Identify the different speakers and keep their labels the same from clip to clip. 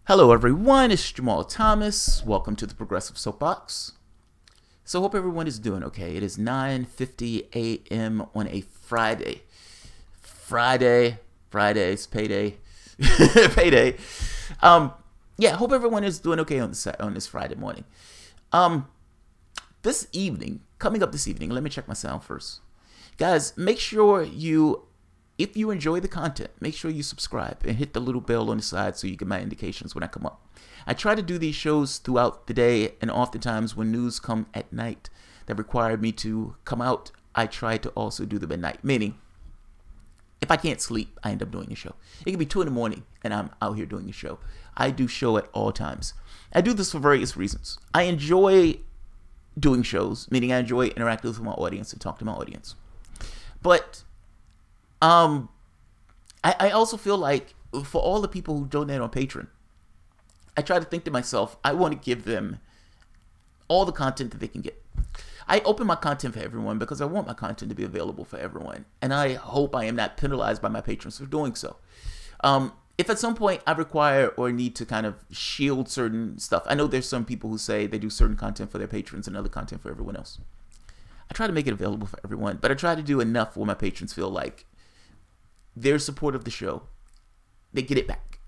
Speaker 1: Hello everyone, it's Jamal Thomas. Welcome to the Progressive Soapbox. So hope everyone is doing okay. It is 9:50 a.m. on a Friday. Friday's payday. Payday. Yeah, hope everyone is doing okay on this Friday morning. This evening, coming up this evening, let me check my sound first. Guys, make sure if you enjoy the content, make sure you subscribe and hit the little bell on the side so you get my indications when I come up. I try to do these shows throughout the day, and oftentimes when news come at night that require me to come out, I try to also do them at night. Meaning, if I can't sleep, I end up doing a show. It can be 2 in the morning and I'm out here doing a show. I do show at all times. I do this for various reasons. I enjoy doing shows, meaning I enjoy interacting with my audience and talk to my audience. But I also feel like for all the people who donate on Patreon, I try to think to myself, I want to give them all the content that they can get. I open my content for everyone because I want my content to be available for everyone. And I hope I am not penalized by my patrons for doing so. If at some point I require or need to kind of shield certain stuff, I know there's some people who say they do certain content for their patrons and other content for everyone else. I try to make it available for everyone, but I try to do enough where my patrons feel like their support of the show, they get it back.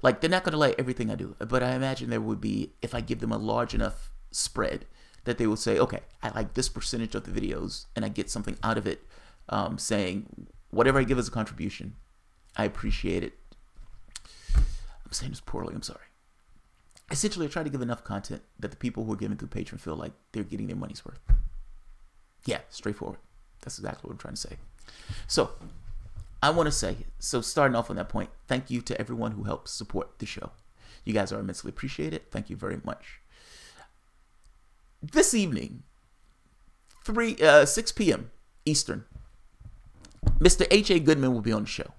Speaker 1: Like, they're not going to like everything I do, but I imagine there would be, if I give them a large enough spread, that they will say, okay, I like this percentage of the videos, and I get something out of it, saying, whatever I give as a contribution, I appreciate it. I'm saying this poorly, I'm sorry. Essentially, I try to give enough content that the people who are giving through Patreon feel like they're getting their money's worth. Yeah, straightforward. That's exactly what I'm trying to say. So, I want to say, starting off on that point, thank you to everyone who helps support the show. You guys are immensely appreciated. Thank you very much. This evening, 6 p.m. Eastern, Mr. H.A. Goodman will be on the show.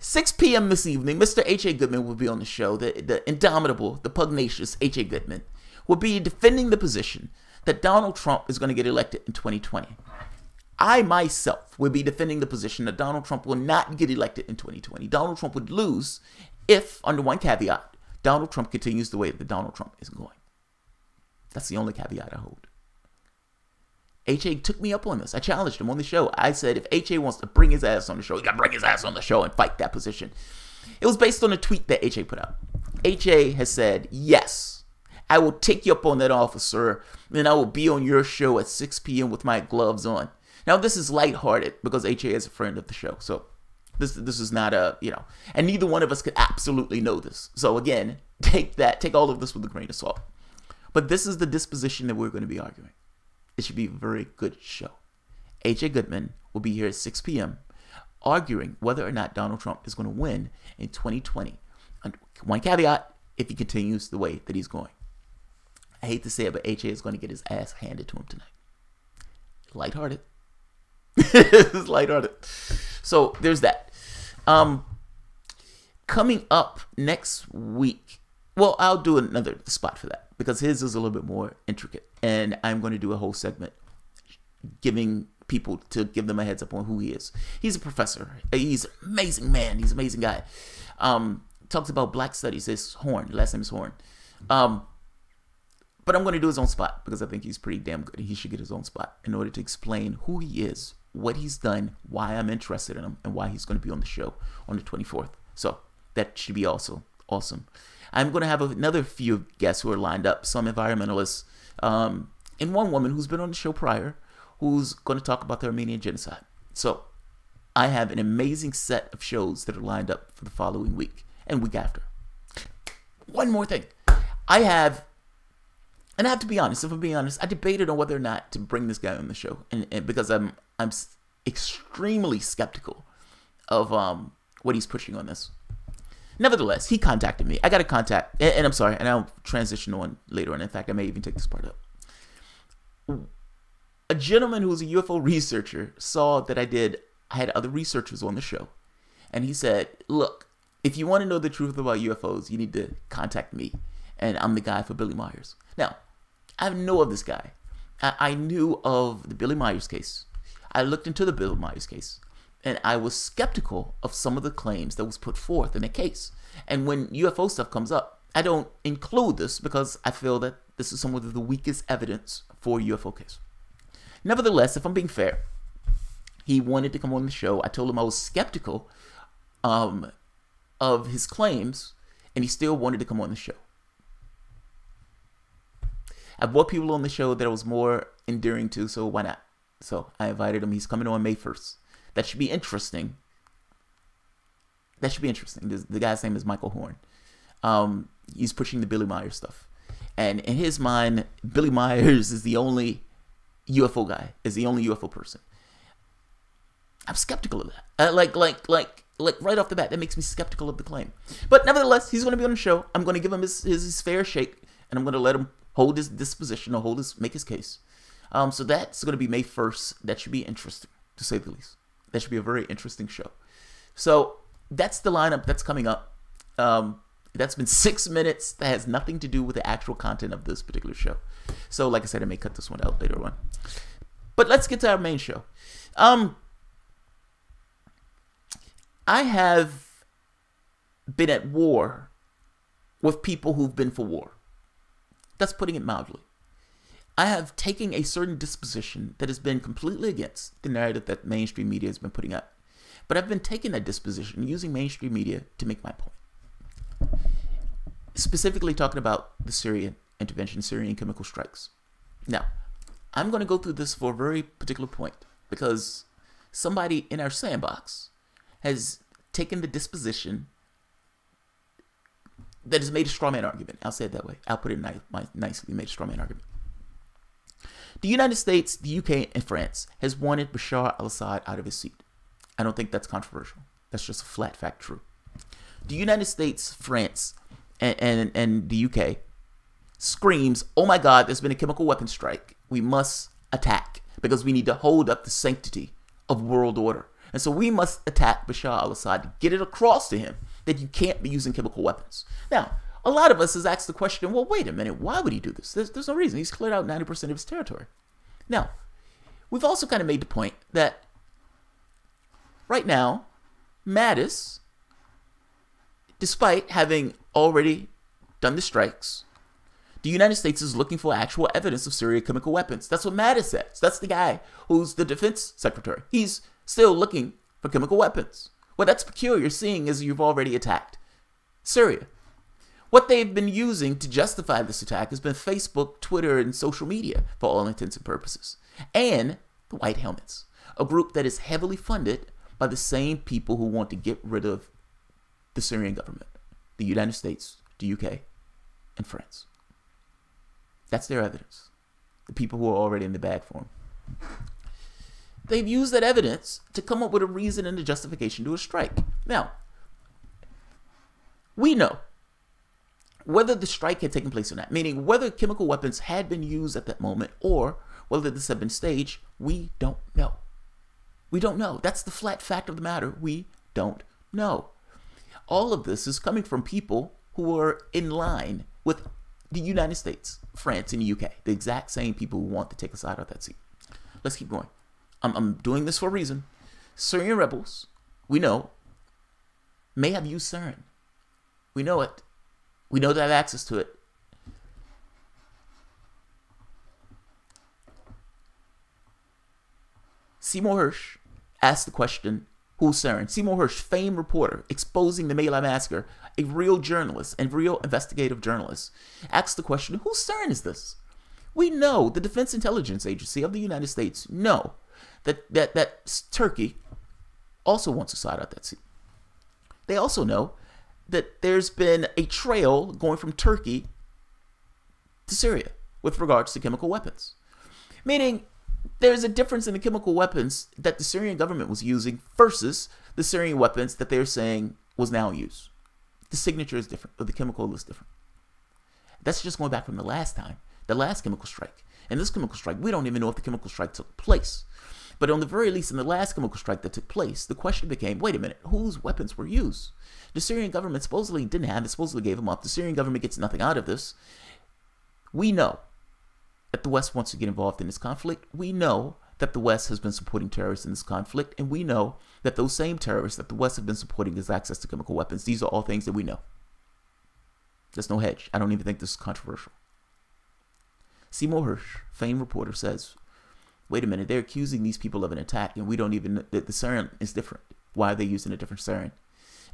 Speaker 1: 6 p.m. this evening, Mr. H.A. Goodman will be on the show. The indomitable, the pugnacious H.A. Goodman will be defending the position that Donald Trump is going to get elected in 2020. I myself will be defending the position that Donald Trump will not get elected in 2020. Donald Trump would lose if, under one caveat, Donald Trump continues the way that Donald Trump is going. That's the only caveat I hold. H.A. took me up on this. I challenged him on the show. I said, if H.A. wants to bring his ass on the show, he got to bring his ass on the show and fight that position. It was based on a tweet that H.A. put out. H.A. has said, yes, I will take you up on that offer, sir, and I will be on your show at 6 p.m. with my gloves on. Now, this is lighthearted because H.A. is a friend of the show. So this is not a, and neither one of us could absolutely know this. So again, take all of this with a grain of salt. But this is the disposition that we're going to be arguing. It should be a very good show. H.A. Goodman will be here at 6 p.m. arguing whether or not Donald Trump is going to win in 2020. And one caveat, if he continues the way that he's going. I hate to say it, but H.A. is going to get his ass handed to him tonight. Lighthearted. It's lighthearted. So there's that. Coming up next week, well, I'll do another spot for that because his is a little bit more intricate, and I'm going to do a whole segment giving people to give them a heads up on who he is. He's a professor. He's an amazing man. He's an amazing guy. Talks about black studies. It's Horn. Last name is Horn. But I'm going to do his own spot because I think he's pretty damn good. He should get his own spot in order to explain who he is, what he's done, why I'm interested in him, and why he's going to be on the show on the 24th. So that should be also awesome. I'm going to have another few guests who are lined up, some environmentalists, and one woman who's been on the show prior who's going to talk about the Armenian genocide. So I have an amazing set of shows that are lined up for the following week and week after. One more thing. And I have to be honest, if I'm being honest, I debated on whether or not to bring this guy on the show, and because I'm extremely skeptical of what he's pushing on this. Nevertheless, he contacted me. I got a contact, and I'm sorry, and I'll transition on later on. In fact, I may even take this part up. A gentleman who's a UFO researcher saw that I had other researchers on the show, and he said, look, if you want to know the truth about UFOs, you need to contact me, and I'm the guy for Billy Myers. Now, I know of this guy. I knew of the Billy Myers case. I looked into the Billy Myers case. And I was skeptical of some of the claims that was put forth in the case. And when UFO stuff comes up, I don't include this because I feel that this is some of the weakest evidence for a UFO case. Nevertheless, if I'm being fair, he wanted to come on the show. I told him I was skeptical of his claims, and he still wanted to come on the show. I've brought people on the show that I was more endearing to, so why not? So I invited him. He's coming on May 1st. That should be interesting. That should be interesting. The guy's name is Michael Horn. He's pushing the Billy Myers stuff. And in his mind, Billy Myers is the only UFO guy, is the only UFO person. I'm skeptical of that. Like right off the bat, that makes me skeptical of the claim. But nevertheless, he's going to be on the show. I'm going to give him his fair shake, and I'm going to let him hold his disposition or make his case. So that's going to be May 1st. That should be interesting, to say the least. That should be a very interesting show. So that's the lineup that's coming up. That's been 6 minutes. That has nothing to do with the actual content of this particular show. So like I said, I may cut this one out later on. But let's get to our main show. I have been at war with people who've been for war. That's putting it mildly. I have taken a certain disposition that has been completely against the narrative that mainstream media has been putting out. But I've been taking that disposition, using mainstream media to make my point. Specifically talking about the Syrian intervention, Syrian chemical strikes. Now, I'm going to go through this for a very particular point because somebody in our sandbox has taken the disposition that has made a straw man argument. I'll say it that way. I'll put it nicely, made a straw man argument. The United States, the UK, and France has wanted Bashar al-Assad out of his seat. I don't think that's controversial. That's just a flat fact true. The United States, France, and the UK screams, oh my God, there's been a chemical weapons strike. We must attack because we need to hold up the sanctity of world order. And so we must attack Bashar al-Assad to get it across to him that you can't be using chemical weapons. Now, a lot of us has asked the question, well, wait a minute, why would he do this? There's no reason. He's cleared out 90% of his territory. Now, we've also kind of made the point that right now, Mattis, despite having already done the strikes, the United States is looking for actual evidence of Syria chemical weapons. That's what Mattis says. That's the guy who's the defense secretary. He's still looking for chemical weapons. Well, that's peculiar, seeing as you've already attacked Syria. What they've been using to justify this attack has been Facebook, Twitter, and social media for all intents and purposes. And the White Helmets, a group that is heavily funded by the same people who want to get rid of the Syrian government, the United States, the UK, and France. That's their evidence. The people who are already in the bag for them. They've used that evidence to come up with a reason and a justification to a strike. Now, we know whether the strike had taken place or not, meaning whether chemical weapons had been used at that moment or whether this had been staged, we don't know. We don't know. That's the flat fact of the matter. We don't know. All of this is coming from people who are in line with the United States, France, and the UK, the exact same people who want to take us out of that seat. Let's keep going. I'm doing this for a reason. Syrian rebels, we know, may have used sarin. We know it. We know they have access to it. Seymour Hersh asked the question, who's sarin? Seymour Hersh, famed reporter, exposing the My Lai massacre, a real journalist and real investigative journalist, asked the question, whose sarin is this? We know the Defense Intelligence Agency of the United States know that Turkey also wants to side out that seat. They also know that there's been a trail going from Turkey to Syria with regards to chemical weapons. Meaning, there's a difference in the chemical weapons that the Syrian government was using versus the Syrian weapons that they're saying was now used. The signature is different, or the chemical is different. That's just going back from the last time, the last chemical strike. And this chemical strike, we don't even know if the chemical strike took place. But on the very least, in the last chemical strike that took place, the question became, wait a minute, whose weapons were used? The Syrian government supposedly didn't have it, supposedly gave them up. The Syrian government gets nothing out of this. We know that the West wants to get involved in this conflict. We know that the West has been supporting terrorists in this conflict, and we know that those same terrorists that the West have been supporting has access to chemical weapons. These are all things that we know. There's no hedge. I don't even think this is controversial. Seymour Hersh, famed reporter, says, wait a minute, they're accusing these people of an attack, and we don't even, the sarin is different. Why are they using a different sarin?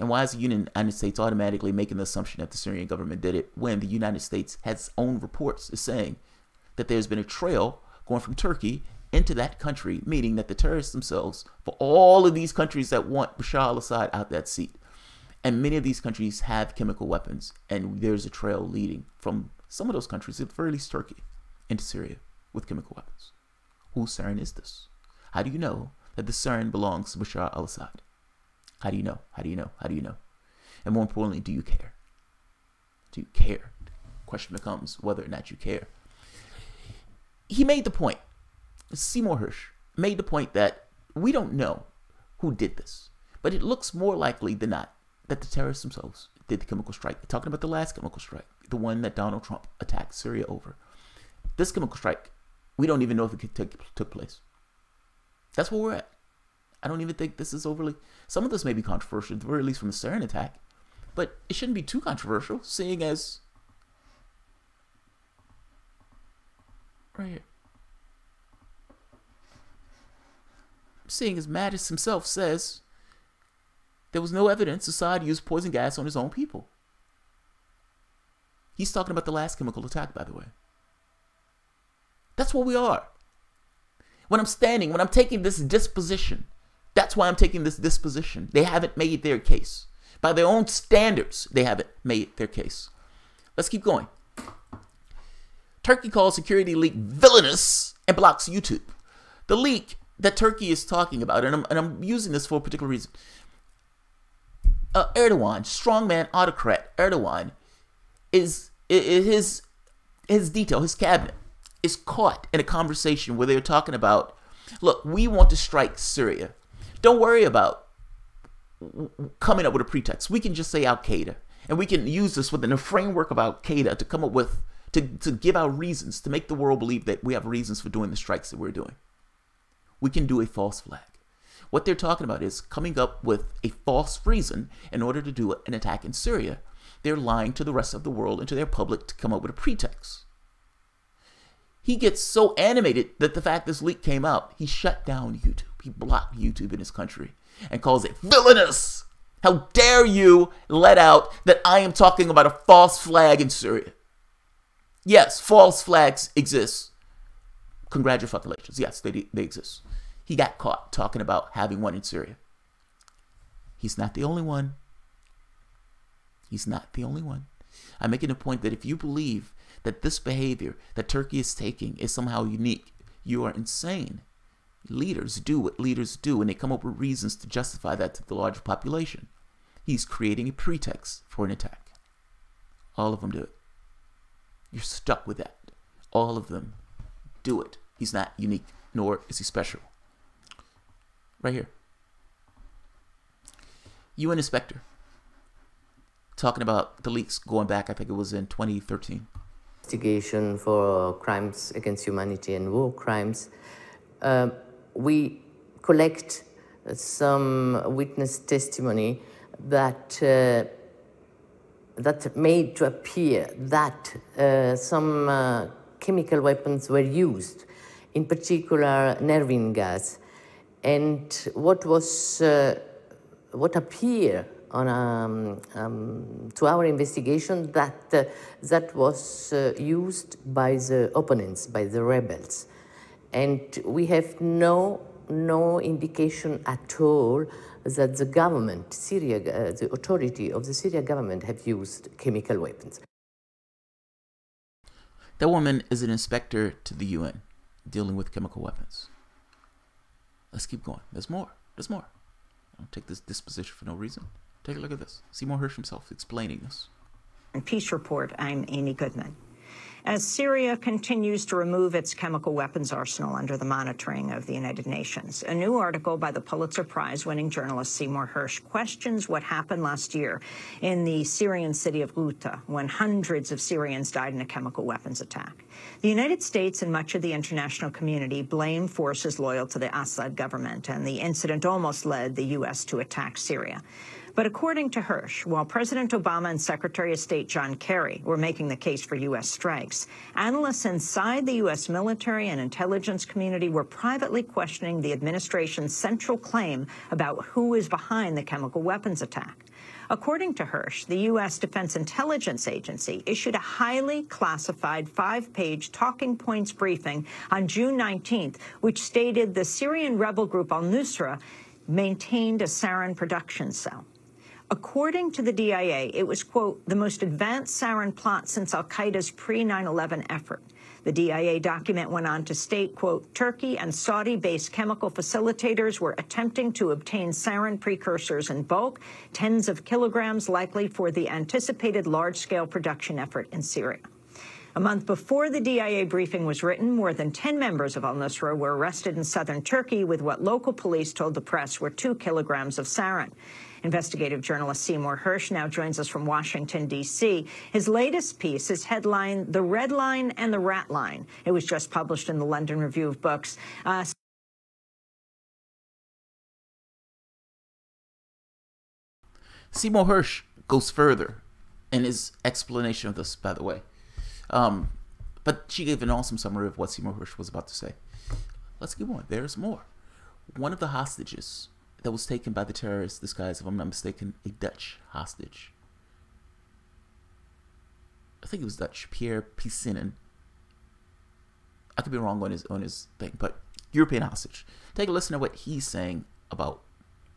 Speaker 1: And why is the United States automatically making the assumption that the Syrian government did it when the United States has its own reports is saying that there's been a trail going from Turkey into that country, meaning that the terrorists themselves, for all of these countries that want Bashar al-Assad out that seat, and many of these countries have chemical weapons, and there's a trail leading from some of those countries, at the very least Turkey, into Syria with chemical weapons. Whose sarin is this? How do you know that the sarin belongs to Bashar al-Assad? How do you know? How do you know? How do you know? And more importantly, do you care? Do you care? The question becomes whether or not you care. He made the point, Seymour Hersh made the point that we don't know who did this, but it looks more likely than not that the terrorists themselves did the chemical strike. We're talking about the last chemical strike, the one that Donald Trump attacked Syria over. This chemical strike, we don't even know if it took place. That's where we're at. I don't even think this is overly... Some of this may be controversial, at the very least from the sarin attack, but it shouldn't be too controversial, seeing as... Right here. Seeing as Mattis himself says there was no evidence Assad used poison gas on his own people. He's talking about the last chemical attack, by the way. That's where we are. When I'm taking this disposition, that's why I'm taking this disposition. They haven't made their case. By their own standards, they haven't made their case. Let's keep going. Turkey calls security leak villainous and blocks YouTube. The leak that Turkey is talking about, and I'm using this for a particular reason. Erdogan, strongman autocrat Erdogan, his cabinet is caught in a conversation where they're talking about, look, we want to strike Syria. Don't worry about coming up with a pretext. We can just say Al-Qaeda, and we can use this within the framework of Al-Qaeda to come up with, to give our reasons, to make the world believe that we have reasons for doing the strikes that we're doing. We can do a false flag. What they're talking about is coming up with a false reason in order to do an attack in Syria. They're lying to the rest of the world and to their public to come up with a pretext. He gets so animated that the fact this leak came out, he shut down YouTube. He blocked YouTube in his country and calls it villainous. How dare you let out that I am talking about a false flag in Syria? Yes, false flags exist. Congratulations. Yes, they exist. He got caught talking about having one in Syria. He's not the only one. He's not the only one. I'm making a point that if you believe that this behavior that Turkey is taking is somehow unique, you are insane. Leaders do what leaders do, and they come up with reasons to justify that to the larger population. He's creating a pretext for an attack. All of them do it. You're stuck with that. All of them do it. He's not unique, nor is he special. Right here. UN inspector talking about the leaks going back, I think it was in 2013.
Speaker 2: Investigation for crimes against humanity and war crimes. We collect some witness testimony that that made to appear that some chemical weapons were used, in particular nervine gas. And what appeared on to our investigation that was used by the opponents, by the rebels, and we have no indication at all that the government, Syria, the authority of the Syrian government, have used chemical weapons.
Speaker 1: That woman is an inspector to the UN dealing with chemical weapons. Let's keep going. There's more. There's more. I don't take this disposition for no reason. Take a look at this. Seymour Hersh himself explaining this.
Speaker 3: Peace Report, I'm Amy Goodman. as Syria continues to remove its chemical weapons arsenal under the monitoring of the United Nations. A new article by the Pulitzer Prize-winning journalist Seymour Hersh questions what happened last year in the Syrian city of Ghouta when hundreds of Syrians died in a chemical weapons attack. The United States and much of the international community blame forces loyal to the Assad government, and the incident almost led the U.S. to attack Syria. But according to Hersh, while President Obama and Secretary of State John Kerry were making the case for U.S. strikes, analysts inside the U.S. military and intelligence community were privately questioning the administration's central claim about who is behind the chemical weapons attack. According to Hersh, the U.S. Defense Intelligence Agency issued a highly classified 5-page talking points briefing on June 19th, which stated the Syrian rebel group al-Nusra maintained a sarin production cell. According to the DIA, it was, quote, the most advanced sarin plot since al-Qaeda's pre-9/11 effort. The DIA document went on to state, quote, Turkey and Saudi-based chemical facilitators were attempting to obtain sarin precursors in bulk, tens of kilograms, likely for the anticipated large-scale production effort in Syria. A month before the DIA briefing was written, more than 10 members of al-Nusra were arrested in southern Turkey with what local police told the press were 2 kilograms of sarin. Investigative journalist Seymour Hersh now joins us from Washington, D.C. His latest piece is headlined The Red Line and the Rat Line. It was just published in the London Review of Books.
Speaker 1: Seymour Hersh goes further in his explanation of this, by the way. But she gave an awesome summary of what Seymour Hersh was about to say. Let's keep on. There's more. One of the hostages that was taken by the terrorists, this guy is, if I'm not mistaken, a Dutch hostage. I think it was Dutch, Pierre Piscinen. I could be wrong on his thing, but European hostage. Take a listen to what he's saying about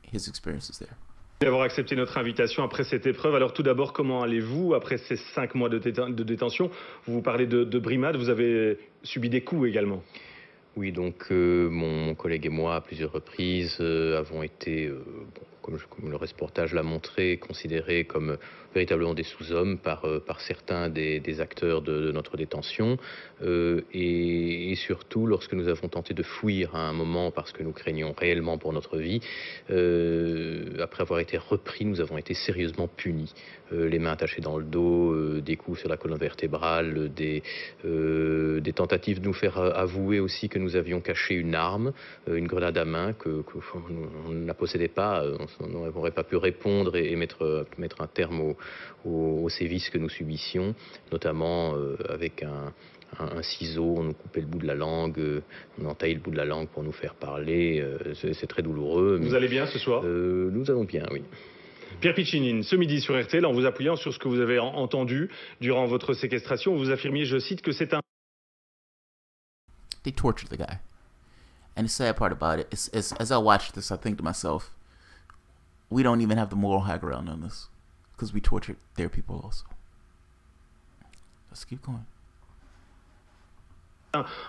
Speaker 1: his experiences there.
Speaker 4: D'avoir accepté notre invitation après cette épreuve. Alors tout d'abord, comment allez-vous après ces 5 mois de détention? Vous parlez de brimades, vous avez subi des coups également.
Speaker 5: Oui, donc mon collègue et moi, à plusieurs reprises, avons été, comme le reportage l'a montré, considérés comme véritablement des sous-hommes par certains des acteurs de notre détention. Et surtout, lorsque nous avons tenté de fuir à un moment parce que nous craignions réellement pour notre vie, après avoir été repris, nous avons été sérieusement punis. Les mains attachées dans le dos, des coups sur la colonne vertébrale, des tentatives de nous faire avouer aussi que nous avions caché une arme, une grenade à main on ne la possédait pas. On n'aurait pas pu répondre et mettre un terme aux sévices que nous subissions, notamment avec un ciseau, on nous coupait le bout de la langue, on entaillait le bout de la langue pour nous faire parler. C'est très douloureux.
Speaker 4: Vous allez bien ce soir?
Speaker 5: Nous allons bien, oui.
Speaker 4: Pierre Piscinen, ce midi sur RTL, en vous appuyant sur ce que vous avez entendu durant votre séquestration, vous affirmiez, je cite, que c'est un...
Speaker 1: They tortured the guy. And the sad part about it is, as I watch this, I think to myself, we don't even have the moral high ground on this. Because we tortured their people also. Let's keep going.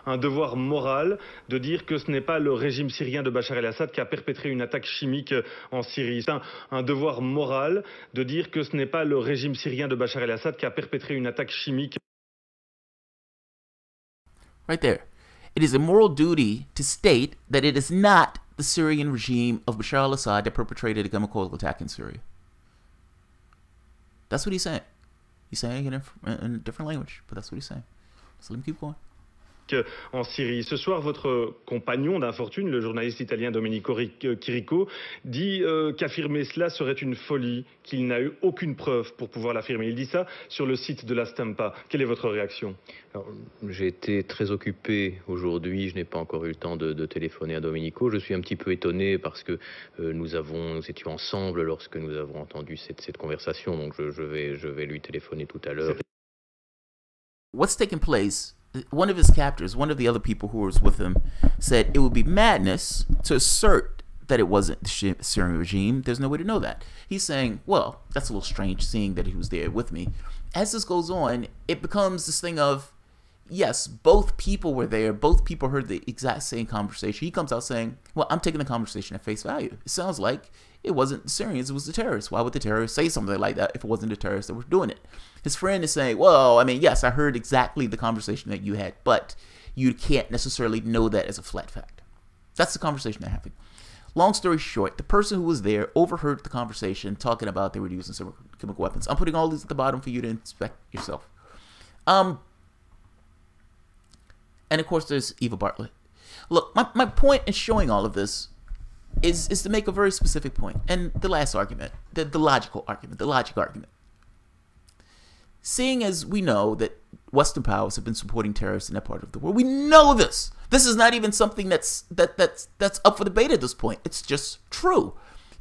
Speaker 4: Un devoir moral de dire que ce n'est pas le régime syrien de Bachar el-Assad qui a perpétré une attaque chimique en Syrie. C'est un devoir moral de dire que ce n'est pas le régime syrien de Bachar el-Assad qui a perpétré une attaque chimique.
Speaker 1: Right there. It is a moral duty to state that it is not the Syrian regime of Bashar al-Assad that perpetrated a chemical attack in Syria. That's what he's saying. He's saying it in a different language, but that's what he's saying. So let me keep going.
Speaker 4: En Syrie. Ce soir, votre compagnon d'infortune, le journaliste italien Domenico Chirico, dit qu'affirmer cela serait une folie, qu'il n'a eu aucune preuve pour pouvoir l'affirmer. Il dit ça sur le site de la Stampa. Quelle est votre réaction?
Speaker 5: J'ai été très occupé aujourd'hui, je n'ai pas encore eu le temps de téléphoner à Domenico. Je suis un petit peu étonné parce que nous étions ensemble lorsque nous avons entendu cette conversation, donc je vais lui téléphoner tout à l'heure.
Speaker 1: What's taking place? One of his captors, one of the other people who was with him, said it would be madness to assert that it wasn't the Syrian regime. There's no way to know that. He's saying, well, that's a little strange seeing that he was there with me. As this goes on, it becomes this thing of, yes, both people were there. Both people heard the exact same conversation. He comes out saying, well, I'm taking the conversation at face value. It sounds like It wasn't the Syrians, it was the terrorists. Why would the terrorists say something like that if it wasn't the terrorists that were doing it? His friend is saying, well, I mean, yes, I heard exactly the conversation that you had, but you can't necessarily know that as a flat fact. That's the conversation they're having. Long story short, the person who was there overheard the conversation talking about they were using some chemical weapons. I'm putting all these at the bottom for you to inspect yourself. And of course, there's Eva Bartlett. Look, my point in showing all of this is to make a very specific point. And the last argument, the logical argument, the logic argument. Seeing as we know that Western powers have been supporting terrorists in that part of the world, we know this. This is not even something that's up for debate at this point. It's just true.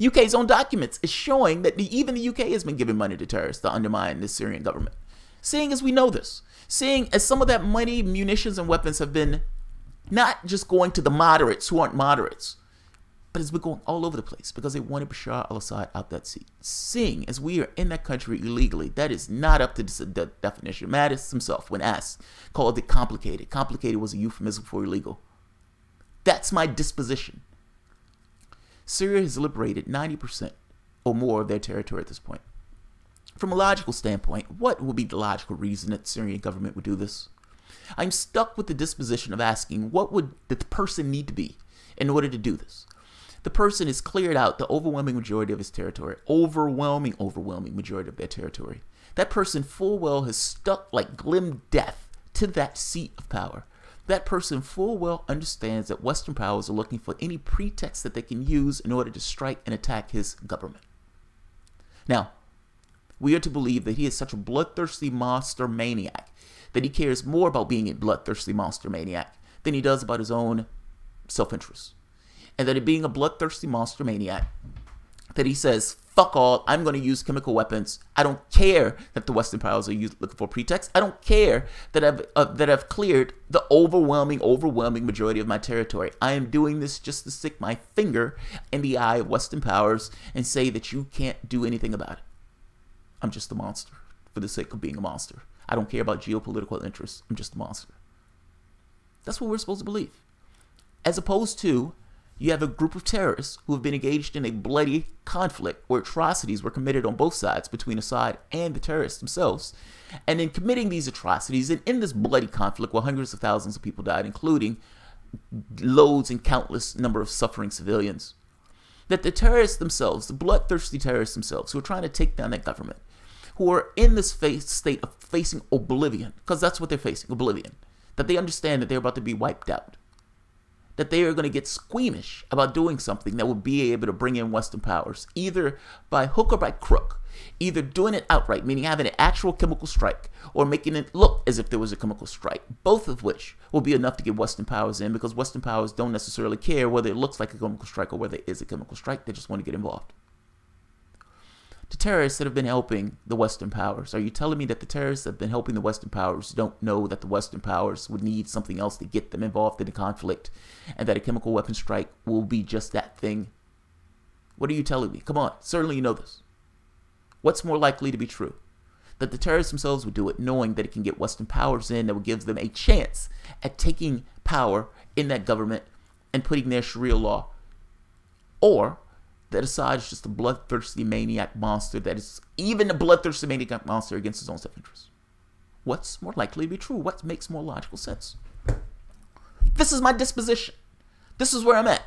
Speaker 1: UK's own documents is showing that even the UK has been giving money to terrorists to undermine the Syrian government. Seeing as we know this, seeing as some of that money, munitions, and weapons have been not just going to the moderates who aren't moderates, but it's been going all over the place because they wanted Bashar al-Assad out that seat. Seeing as we are in that country illegally, that is not up to the definition. Mattis himself, when asked, called it complicated. Complicated was a euphemism for illegal. That's my disposition. Syria has liberated 90% or more of their territory at this point. From a logical standpoint, what would be the logical reason that the Syrian government would do this? I'm stuck with the disposition of asking, what would the person need to be in order to do this? The person has cleared out the overwhelming majority of his territory. Overwhelming majority of their territory. That person full well has stuck like grim death to that seat of power. That person full well understands that Western powers are looking for any pretext that they can use in order to strike and attack his government. Now, we are to believe that he is such a bloodthirsty monster maniac that he cares more about being a bloodthirsty monster maniac than he does about his own self-interest. And that it being a bloodthirsty monster maniac, that he says, fuck all, I'm going to use chemical weapons. I don't care that the Western powers are looking for pretext. I don't care that I've cleared the overwhelming majority of my territory. I am doing this just to stick my finger in the eye of Western powers and say that you can't do anything about it. I'm just a monster for the sake of being a monster. I don't care about geopolitical interests. I'm just a monster. That's what we're supposed to believe. As opposed to, you have a group of terrorists who have been engaged in a bloody conflict where atrocities were committed on both sides between Assad and the terrorists themselves. And in committing these atrocities, and in this bloody conflict where hundreds of thousands of people died, including loads and countless number of suffering civilians, that the terrorists themselves, the bloodthirsty terrorists themselves, who are trying to take down that government, who are in this state of facing oblivion, because that's what they're facing, oblivion, that they understand that they're about to be wiped out, that they are going to get squeamish about doing something that will be able to bring in Western powers, either by hook or by crook, either doing it outright, meaning having an actual chemical strike, or making it look as if there was a chemical strike, both of which will be enough to get Western powers in, because Western powers don't necessarily care whether it looks like a chemical strike or whether it is a chemical strike. They just want to get involved. The terrorists that have been helping the Western powers, are you telling me that the terrorists that have been helping the Western powers don't know that the Western powers would need something else to get them involved in the conflict, and that a chemical weapon strike will be just that thing? What are you telling me? Come on, certainly you know this. What's more likely to be true? That the terrorists themselves would do it knowing that it can get Western powers in that would give them a chance at taking power in that government and putting their Sharia law, or that Assad is just a bloodthirsty maniac monster that is even a bloodthirsty maniac monster against his own self-interest? What's more likely to be true? What makes more logical sense? This is my disposition. This is where I'm at.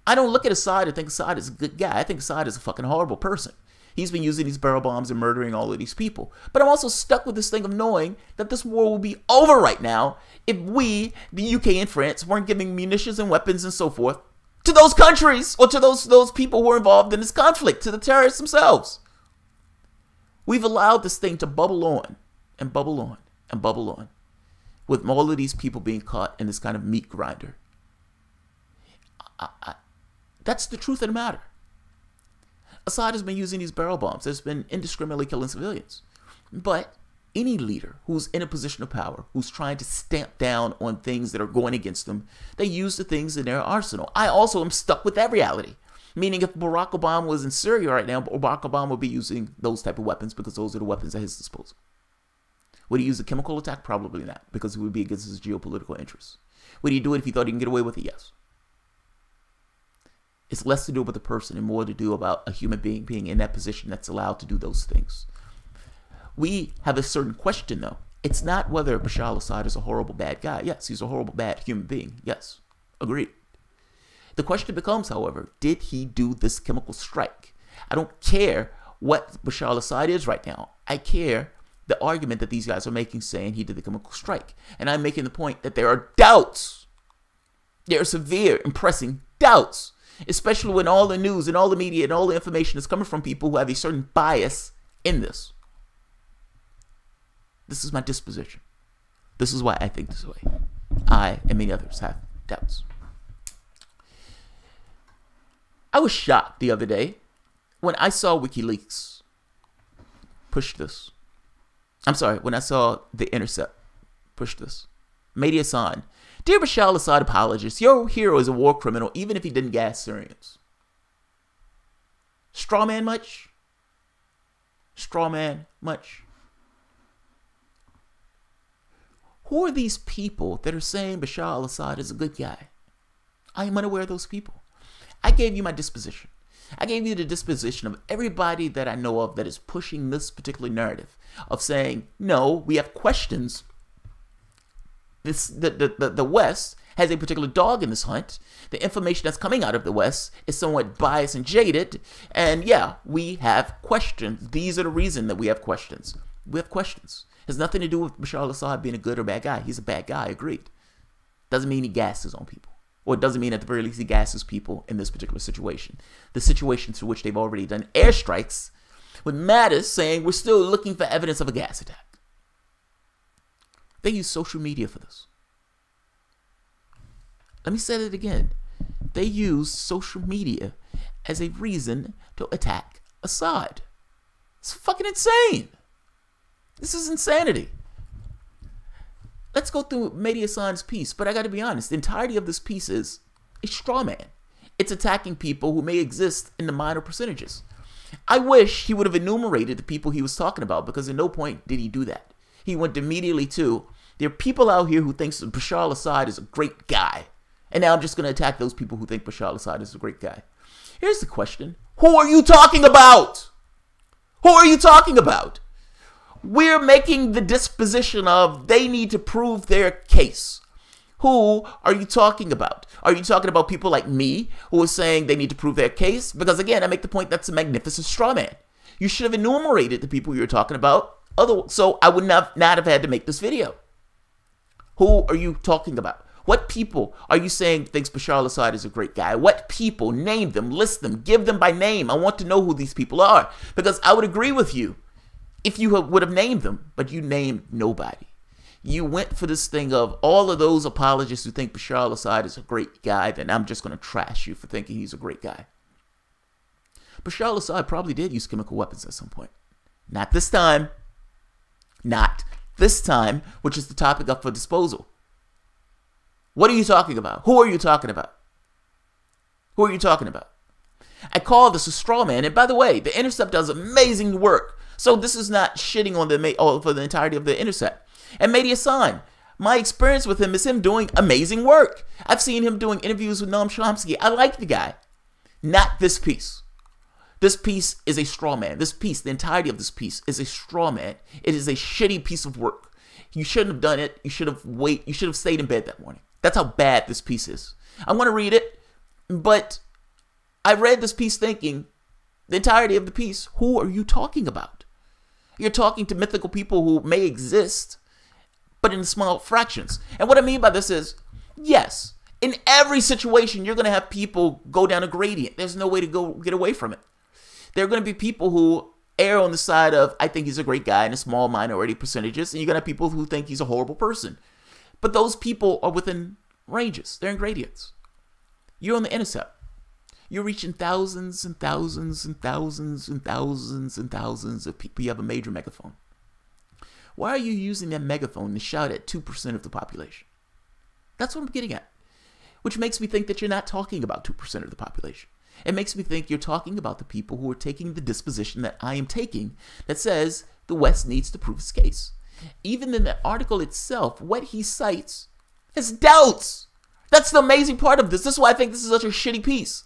Speaker 1: I don't look at Assad and think Assad is a good guy. I think Assad is a fucking horrible person. He's been using these barrel bombs and murdering all of these people. But I'm also stuck with this thing of knowing that this war will be over right now if we, the UK and France, weren't giving munitions and weapons and so forth to those countries, or to those people who are involved in this conflict, to the terrorists themselves. We've allowed this thing to bubble on and bubble on and bubble on, with all of these people being caught in this kind of meat grinder. That's the truth of the matter. Assad has been using these barrel bombs. It's been indiscriminately killing civilians. But any leader who's in a position of power, who's trying to stamp down on things that are going against them, they use the things in their arsenal. I also am stuck with that reality. Meaning if Barack Obama was in Syria right now, Barack Obama would be using those type of weapons because those are the weapons at his disposal. Would he use a chemical attack? Probably not, because it would be against his geopolitical interests. Would he do it if he thought he can get away with it? Yes. It's less to do with the person and more to do about a human being being in that position that's allowed to do those things. We have a certain question, though. It's not whether Bashar al-Assad is a horrible bad guy. Yes, he's a horrible bad human being. Yes, agreed. The question becomes, however, did he do this chemical strike? I don't care what Bashar al-Assad is right now. I care the argument that these guys are making, saying he did the chemical strike. And I'm making the point that there are doubts. There are severe and pressing doubts, especially when all the news and all the media and all the information is coming from people who have a certain bias in this. This is my disposition. This is why I think this way. I and many others have doubts. I was shocked the other day when I saw WikiLeaks push this. I'm sorry, when I saw the Intercept push this. Mehdi Hasan. Dear Bashar al-Assad apologist, your hero is a war criminal even if he didn't gas Syrians. Strawman much? Strawman much? Who are these people that are saying Bashar al-Assad is a good guy? I am unaware of those people. I gave you my disposition. I gave you the disposition of everybody that I know of that is pushing this particular narrative of saying, no, we have questions. The West has a particular dog in this hunt. The information that's coming out of the West is somewhat biased and jaded. And yeah, we have questions. These are the reason that we have questions. We have questions. It has nothing to do with Bashar al-Assad being a good or bad guy. He's a bad guy, agreed. Doesn't mean he gasses on people. Or it doesn't mean at the very least he gasses people in this particular situation. The situation to which they've already done airstrikes with Mattis saying we're still looking for evidence of a gas attack. They use social media for this. Let me say that again. They use social media as a reason to attack Assad. It's fucking insane. This is insanity. Let's go through Mehdi Hasan's piece, but I got to be honest, the entirety of this piece is a straw man. It's attacking people who may exist in the minor percentages. I wish he would have enumerated the people he was talking about, because at no point did he do that. He went immediately to, there are people out here who think Bashar al-Assad is a great guy, and now I'm just going to attack those people who think Bashar al-Assad is a great guy. Here's the question. Who are you talking about? Who are you talking about? We're making the disposition of they need to prove their case. Who are you talking about? Are you talking about people like me who are saying they need to prove their case? Because again, I make the point that's a magnificent straw man. You should have enumerated the people you're talking about. So I would not have had to make this video. Who are you talking about? What people are you saying thinks Bashar al-Assad is a great guy? What people? Name them, list them, give them by name. I want to know who these people are, because I would agree with you if you would have named them, but you named nobody. You went for this thing of all of those apologists who think Bashar al-Assad is a great guy, then I'm just going to trash you for thinking he's a great guy. Bashar al-Assad probably did use chemical weapons at some point. Not this time. Not this time, which is the topic up for disposal. What are you talking about? Who are you talking about? Who are you talking about? I call this a straw man. And by the way, the Intercept does amazing work. So this is not shitting on for the entirety of the Intercept. And Mehdi Hasan, my experience with him is him doing amazing work. I've seen him doing interviews with Noam Chomsky. I like the guy. Not this piece. This piece is a straw man. This piece, the entirety of this piece is a straw man. It is a shitty piece of work. You shouldn't have done it. You should have stayed in bed that morning. That's how bad this piece is. I want to read it, but I read this piece thinking, the entirety of the piece, who are you talking about? You're talking to mythical people who may exist, but in small fractions. And what I mean by this is, yes, in every situation, you're going to have people go down a gradient. There's no way to get away from it. There are going to be people who err on the side of, I think he's a great guy in a small minority percentages, and you're going to have people who think he's a horrible person. But those people are within ranges. They're in gradients. You're on the Intercept. You're reaching thousands and thousands and thousands and thousands and thousands of people. You have a major megaphone. Why are you using that megaphone to shout at 2% of the population? That's what I'm getting at. Which makes me think that you're not talking about 2% of the population. It makes me think you're talking about the people who are taking the disposition that I am taking that says the West needs to prove its case. Even in the article itself, what he cites is doubts. That's the amazing part of this. This is why I think this is such a shitty piece.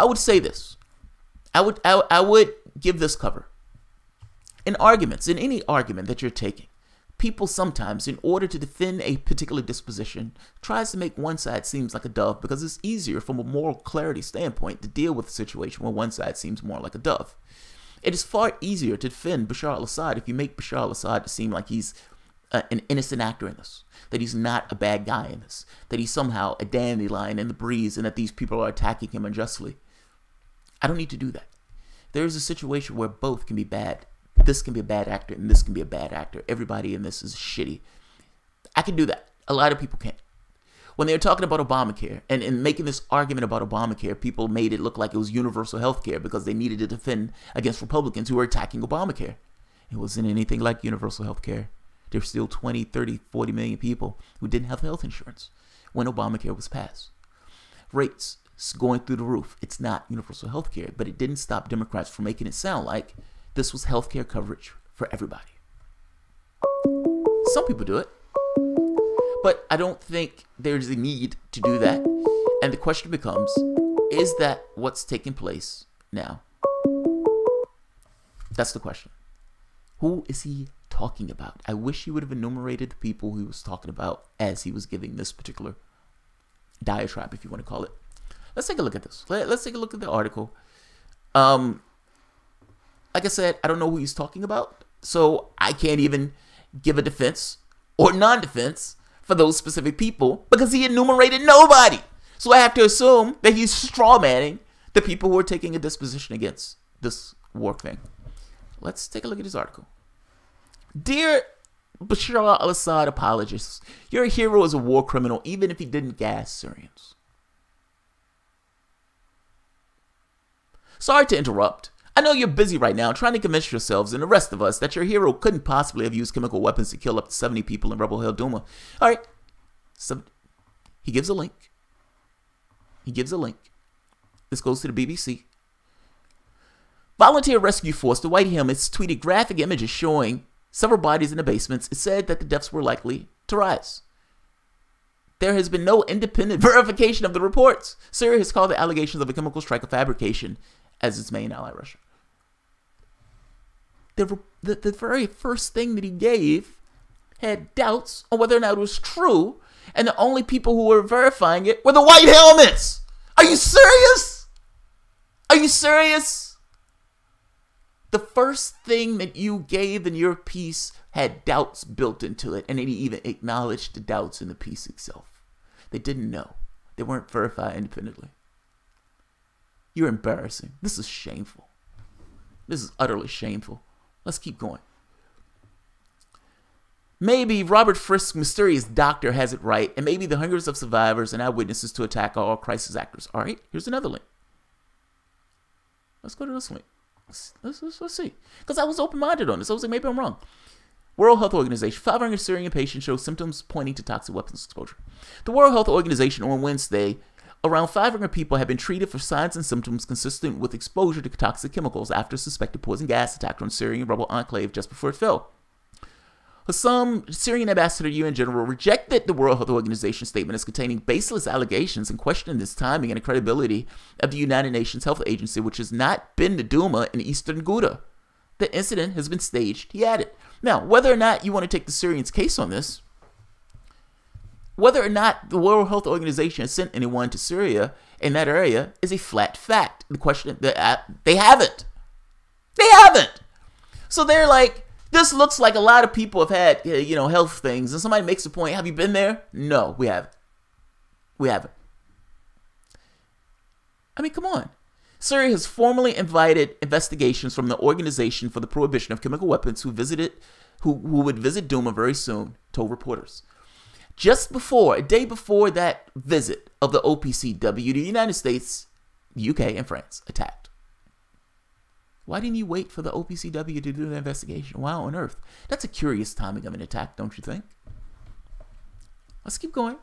Speaker 1: I would say this. I would give this cover. In arguments, in any argument that you're taking, people sometimes, in order to defend a particular disposition, tries to make one side seems like a dove because it's easier from a moral clarity standpoint to deal with a situation where one side seems more like a dove. It is far easier to defend Bashar al-Assad if you make Bashar al-Assad seem like he's an innocent actor in this, that he's not a bad guy in this, that he's somehow a dandelion in the breeze and that these people are attacking him unjustly. I don't need to do that. There is a situation where both can be bad. This can be a bad actor and this can be a bad actor. Everybody in this is shitty. I can do that. A lot of people can't. When they were talking about Obamacare and making this argument about Obamacare, people made it look like it was universal health care because they needed to defend against Republicans who were attacking Obamacare. It wasn't anything like universal health care. There were still 20, 30, 40 million people who didn't have health insurance when Obamacare was passed. Rates going through the roof. It's not universal health care, but it didn't stop Democrats from making it sound like this was health care coverage for everybody. Some people do it, but I don't think there's a need to do that. And the question becomes, is that what's taking place now? That's the question. Who is he talking about? I wish he would have enumerated the people he was talking about as he was giving this particular diatribe, if you want to call it. Let's take a look at this. Let's take a look at the article. Like I said, I don't know who he's talking about, so I can't even give a defense or non-defense for those specific people because he enumerated nobody. So I have to assume that he's strawmanning the people who are taking a disposition against this war thing. Let's take a look at his article. Dear Bashar al-Assad apologists, your hero is a war criminal even if he didn't gas Syrians. Sorry to interrupt. I know you're busy right now trying to convince yourselves and the rest of us that your hero couldn't possibly have used chemical weapons to kill up to 70 people in Rebel Hill Duma. All right. So he gives a link. This goes to the BBC. Volunteer Rescue Force, the White Helmets, tweeted graphic images showing several bodies in the basements. It said that the deaths were likely to rise. There has been no independent verification of the reports. Syria has called the allegations of a chemical strike a fabrication as its main ally, Russia. The very first thing that he gave had doubts on whether or not it was true, and the only people who were verifying it were the White Helmets. Are you serious? Are you serious? The first thing that you gave in your piece had doubts built into it, and they even acknowledged the doubts in the piece itself. They didn't know. They weren't verified independently. You're embarrassing. This is shameful. This is utterly shameful. Let's keep going. Maybe Robert Frisk's mysterious doctor has it right, and maybe the hundreds of survivors and eyewitnesses to attack are all crisis actors. All right, here's another link. Let's go to this link. Let's see. Because I was open-minded on this. I was like, maybe I'm wrong. World Health Organization. 500 Syrian patients show symptoms pointing to toxic weapons exposure. The World Health Organization on Wednesday, around 500 people have been treated for signs and symptoms consistent with exposure to toxic chemicals after a suspected poison gas attack on Syrian rebel enclave just before it fell. Hasan, Syrian ambassador to UN General, rejected the World Health Organization statement as containing baseless allegations and questioned its timing and the credibility of the United Nations Health Agency, which has not been to Duma in eastern Ghouta. The incident has been staged, he added. Now, whether or not you want to take the Syrians' case on this, whether or not the World Health Organization has sent anyone to Syria in that area is a flat fact. The question, they haven't. They haven't. So they're like, this looks like a lot of people have had, health things. And somebody makes a point, have you been there? No, we haven't. We haven't. I mean, come on. Syria has formally invited investigations from the Organization for the Prohibition of Chemical Weapons who would visit Duma very soon, told reporters. Just before, a day before that visit of the OPCW, the United States, UK, and France attacked. Why didn't you wait for the OPCW to do the investigation? Why on earth? That's a curious timing of an attack, don't you think? Let's keep going.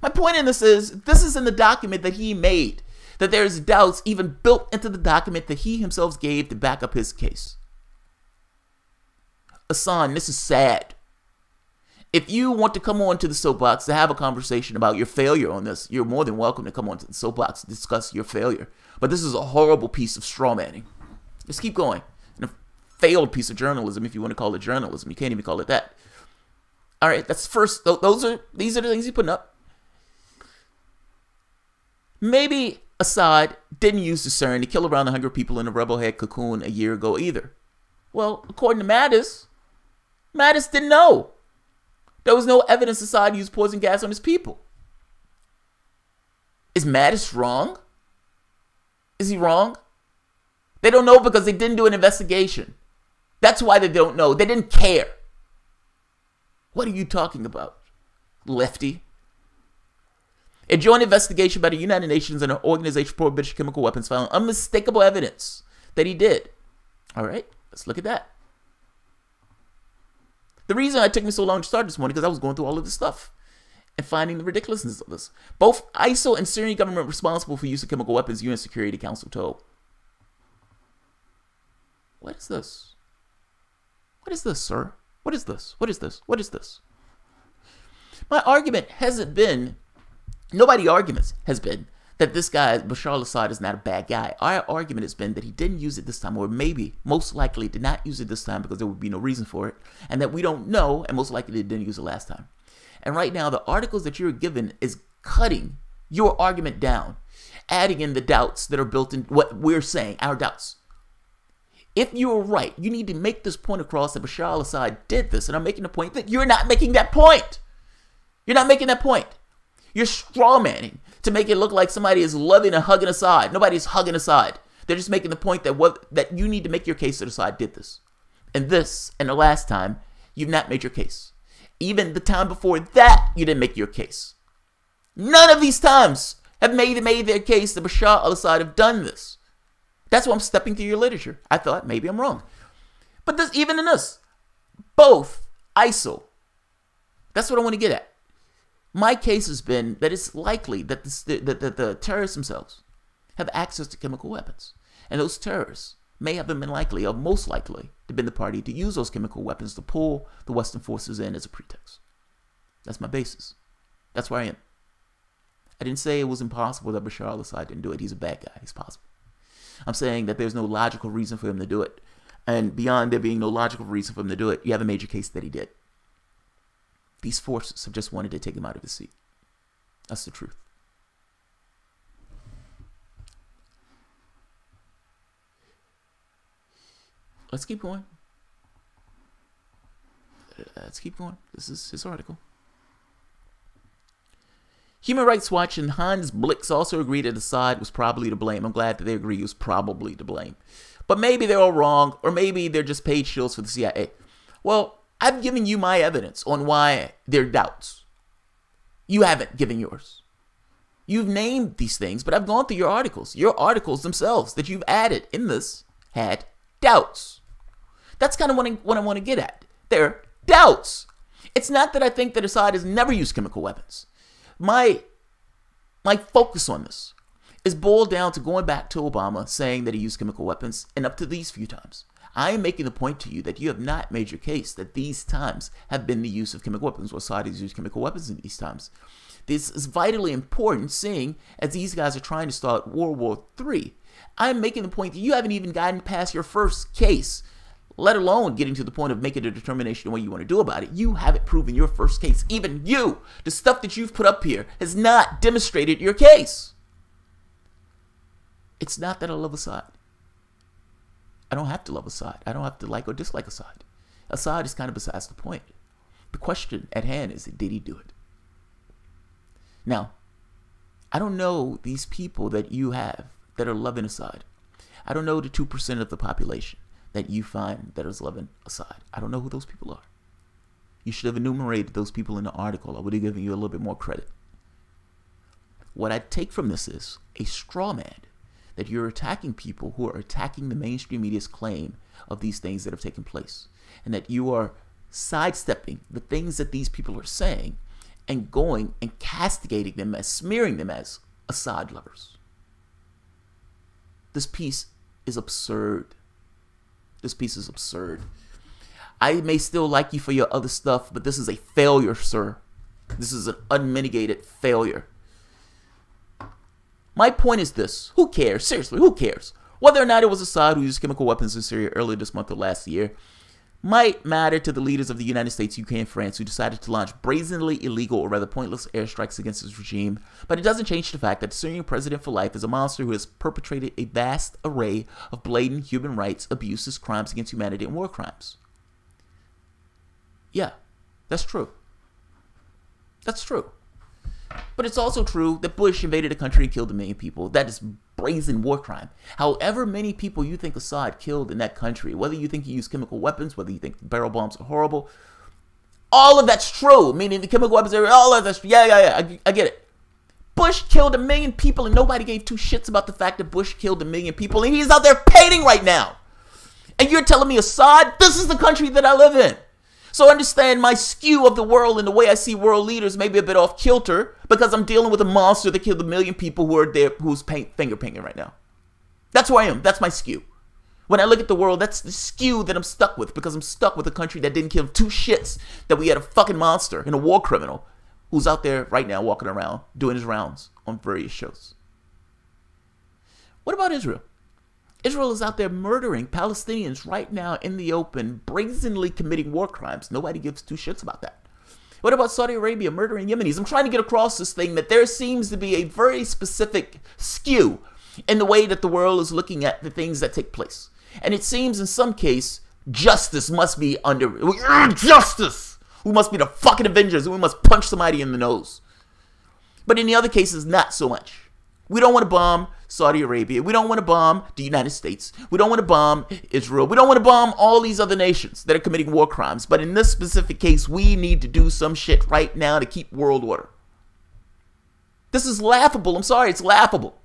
Speaker 1: My point in this is in the document that he made, that there's doubts even built into the document that he himself gave to back up his case. Hasan, this is sad. If you want to come on to the soapbox to have a conversation about your failure on this, you're more than welcome to come on to the soapbox to discuss your failure. But this is a horrible piece of straw manning. Just keep going. And a failed piece of journalism, if you want to call it journalism. You can't even call it that. All right, that's first. These are the things he's putting up. Maybe Assad didn't use the sarin to kill around 100 people in a rebel head cocoon a year ago either. Well, according to Mattis didn't know. There was no evidence Assad used poison gas on his people. Is Mattis wrong? Is he wrong? They don't know because they didn't do an investigation. That's why they don't know. They didn't care. What are you talking about, lefty? A joint investigation by the United Nations and an organization for prohibition of chemical weapons found unmistakable evidence that he did. All right, let's look at that. The reason it took me so long to start this morning because I was going through all of this stuff and finding the ridiculousness of this. Both ISIL and Syrian government responsible for use of chemical weapons, UN Security Council told. What is this? What is this, sir? What is this? What is this? What is this? My argument hasn't been, nobody's argument has been that this guy, Bashar al-Assad, is not a bad guy. Our argument has been that he didn't use it this time, or maybe, most likely, did not use it this time because there would be no reason for it, and that we don't know, and most likely they didn't use it last time. And right now, the articles that you're given is cutting your argument down, adding in the doubts that are built in what we're saying, our doubts. If you're right, you need to make this point across that Bashar al-Assad did this, and I'm making the point that you're not making that point. You're not making that point. You're strawmanning to make it look like somebody is loving and hugging Assad. Nobody's hugging Assad. They're just making the point that you need to make your case that Assad did this. And this, and the last time, you've not made your case. Even the time before that, you didn't make your case. None of these times have made their case that Bashar al-Assad have done this. That's why I'm stepping through your literature. I thought maybe I'm wrong. But this, even in this, both ISIL, that's what I want to get at. My case has been that it's likely that the terrorists themselves have access to chemical weapons. And those terrorists may have been likely, or most likely, to have been the party to use those chemical weapons to pull the Western forces in as a pretext. That's my basis. That's where I am. I didn't say it was impossible that Bashar al-Assad didn't do it. He's a bad guy. It's possible. I'm saying that there's no logical reason for him to do it. And beyond there being no logical reason for him to do it, you have a major case that he did. These forces have just wanted to take him out of his seat. That's the truth. Let's keep going. Let's keep going. This is his article. Human Rights Watch and Hans Blix also agree that Assad was probably to blame. I'm glad that they agree he was probably to blame. But maybe they're all wrong, or maybe they're just paid shills for the CIA. Well, I've given you my evidence on why there are doubts. You haven't given yours. You've named these things, but I've gone through your articles. Your articles themselves that you've added in this had doubts. That's kind of what I want to get at. There are doubts. It's not that I think that Assad has never used chemical weapons. My focus on this is boiled down to going back to Obama saying that he used chemical weapons, and up to these few times. I am making the point to you that you have not made your case that these times have been the use of chemical weapons, or Assad has used chemical weapons in these times. This is vitally important, seeing as these guys are trying to start World War III. I am making the point that you haven't even gotten past your first case, let alone getting to the point of making a determination on what you want to do about it. You haven't proven your first case. Even you, the stuff that you've put up here, has not demonstrated your case. It's not that I love Assad. I don't have to love Assad. I don't have to like or dislike Assad. Assad is kind of besides the point. The question at hand is, did he do it? Now, I don't know these people that you have that are loving Assad. I don't know the 2% of the population that you find that is loving Assad. I don't know who those people are. You should have enumerated those people in the article. I would have given you a little bit more credit. What I take from this is a straw man, that you're attacking people who are attacking the mainstream media's claim of these things that have taken place, and that you are sidestepping the things that these people are saying and going and castigating them as, smearing them as Assad lovers. This piece is absurd. This piece is absurd. I may still like you for your other stuff, but this is a failure, sir. This is an unmitigated failure. My point is this. Who cares? Seriously, who cares? Whether or not it was Assad who used chemical weapons in Syria earlier this month or last year might matter to the leaders of the United States, UK, and France who decided to launch brazenly illegal or rather pointless airstrikes against his regime, but it doesn't change the fact that the Syrian president for life is a monster who has perpetrated a vast array of blatant human rights abuses, crimes against humanity, and war crimes. Yeah, that's true. That's true. But it's also true that Bush invaded a country and killed 1 million people. That is brazen war crime. However many people you think Assad killed in that country, whether you think he used chemical weapons, whether you think barrel bombs are horrible, all of that's true. Meaning the chemical weapons, all of that's true. Yeah, I get it. Bush killed 1 million people and nobody gave 2 shits about the fact that Bush killed 1 million people and he's out there painting right now. And you're telling me Assad, this is the country that I live in. So understand my skew of the world and the way I see world leaders may be a bit off kilter because I'm dealing with a monster that killed 1 million people who are there, who's finger painting right now. That's who I am. That's my skew. When I look at the world, that's the skew that I'm stuck with because I'm stuck with a country that didn't kill 2 shits, that we had a fucking monster and a war criminal who's out there right now walking around doing his rounds on various shows. What about Israel? Israel is out there murdering Palestinians right now in the open, brazenly committing war crimes. Nobody gives 2 shits about that. What about Saudi Arabia murdering Yemenis? I'm trying to get across this thing that there seems to be a very specific skew in the way that the world is looking at the things that take place. And it seems in some case, justice must be under... Justice! We must be the fucking Avengers and we must punch somebody in the nose. But in the other cases, not so much. We don't want to bomb Saudi Arabia. We don't want to bomb the United States. We don't want to bomb Israel. We don't want to bomb all these other nations that are committing war crimes. But in this specific case, we need to do some shit right now to keep world order. This is laughable. I'm sorry, it's laughable.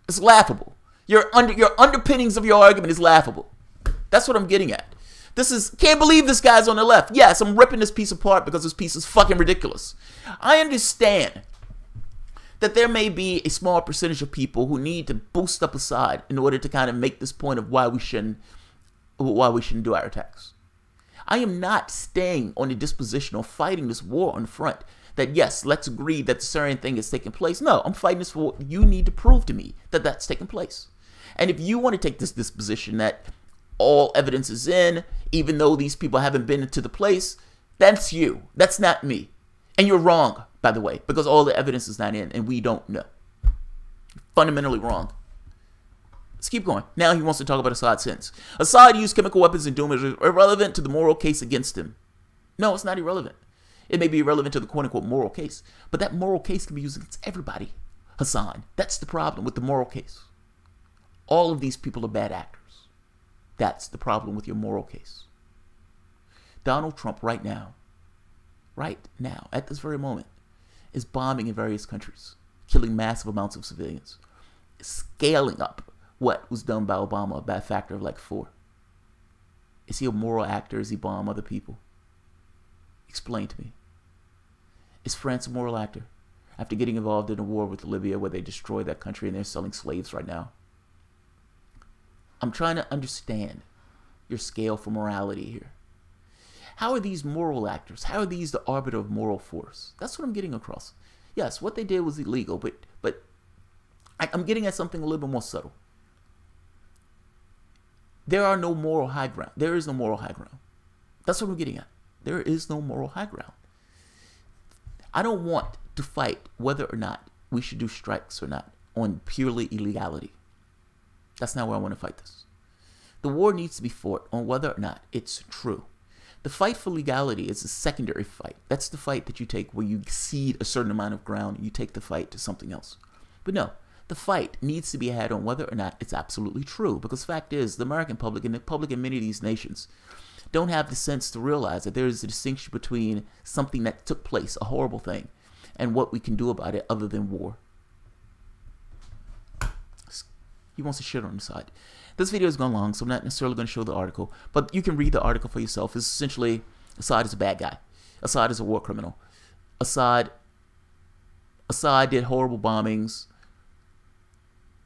Speaker 1: It's laughable. Your underpinnings of your argument is laughable. That's what I'm getting at. This is, can't believe this guy's on the left. Yes, I'm ripping this piece apart because this piece is fucking ridiculous. I understand that there may be a small percentage of people who need to boost up Assad in order to kind of make this point of why we shouldn't do our attacks. I am not staying on the disposition of fighting this war on the front that, yes, let's agree that the Syrian thing is taking place. No, I'm fighting this war. You need to prove to me that that's taking place. And if you want to take this disposition that all evidence is in, even though these people haven't been to the place, that's you. That's not me. And you're wrong, by the way, because all the evidence is not in and we don't know. You're fundamentally wrong. Let's keep going. Now he wants to talk about Assad's sins. Assad used chemical weapons and doom is irrelevant to the moral case against him. No, it's not irrelevant. It may be irrelevant to the quote-unquote moral case, but that moral case can be used against everybody, Hassan. That's the problem with the moral case. All of these people are bad actors. That's the problem with your moral case. Donald Trump right now, at this very moment, is bombing in various countries, killing massive amounts of civilians, scaling up what was done by Obama by a factor of like 4. Is he a moral actor? Is he bomb other people? Explain to me. Is France a moral actor after getting involved in a war with Libya where they destroyed that country and they're selling slaves right now? I'm trying to understand your scale for morality here. How are these moral actors? How are these the arbiter of moral force? That's what I'm getting across. Yes, what they did was illegal, but I'm getting at something a little bit more subtle. There are no moral high ground. There is no moral high ground. That's what I'm getting at. There is no moral high ground. I don't want to fight whether or not we should do strikes or not on purely illegality. That's not where I want to fight this. The war needs to be fought on whether or not it's true. The fight for legality is a secondary fight. That's the fight that you take where you cede a certain amount of ground and you take the fight to something else. But no, the fight needs to be had on whether or not it's absolutely true. Because the fact is, the American public and the public in many of these nations don't have the sense to realize that there is a distinction between something that took place, a horrible thing, and what we can do about it other than war. He wants to shit on the side. This video has gone long, so I'm not necessarily going to show the article, but you can read the article for yourself. It's essentially, Assad is a bad guy. Assad is a war criminal. Assad did horrible bombings.